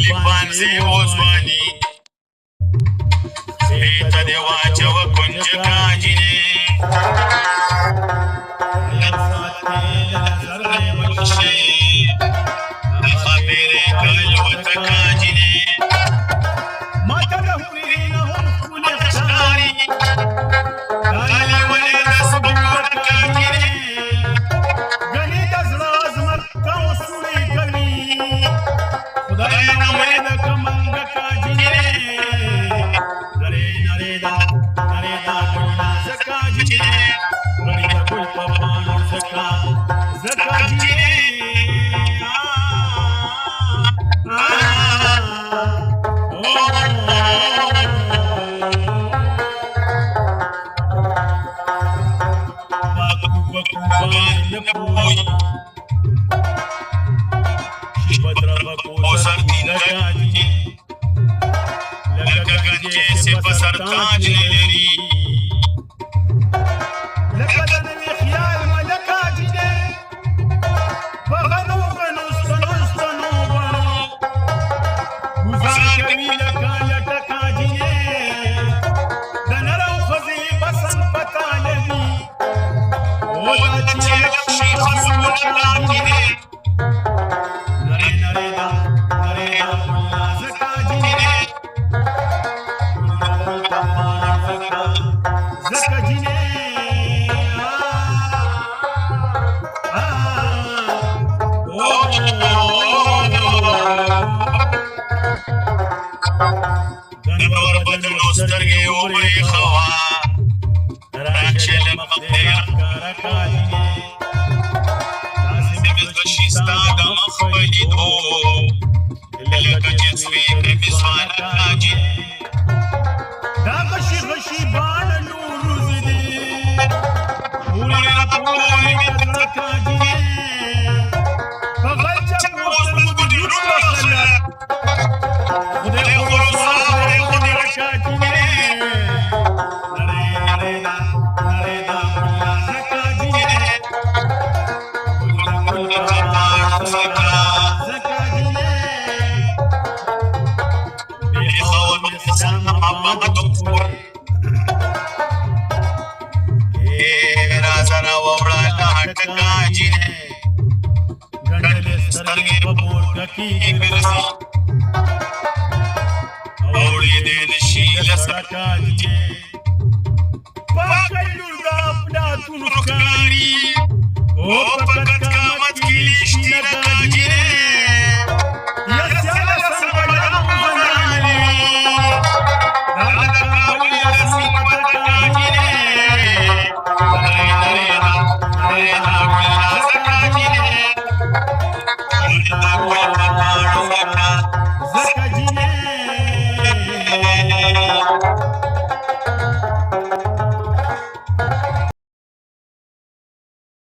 लिपांचे ओसवानी प्रेत देवाच्या व कुंज काजिने तेरे कलवत काजिने से बसर काज लेरी लकदन में ख्याल मलका जिने बगनो बनो स्तनो बनो गुजार कमी लका लटका जिने दनरो खजी बसन पता लगी ओ दाची लक्ष्मी खसम लका जिने नरे नरे दा मुल्ला जका जिने سترګې ومړې خوا راکشل مقدیا کارکاجی لازم بشستا د مخ بلیدو لکه چې سوی کې مسوار کاجی دا بشي بشي بان نور زدي ولې راپورې کارکاجی بغل چپ وسر مدیر وخلات خدای اوڑی دین شیل سرکاجی پاکلور دا اپنا تنکاری او پکت کامت کی لیشتی نکاجی یا سیالا سنگلا مزنانی دادا کامل یا سیمت کاجی Zakajine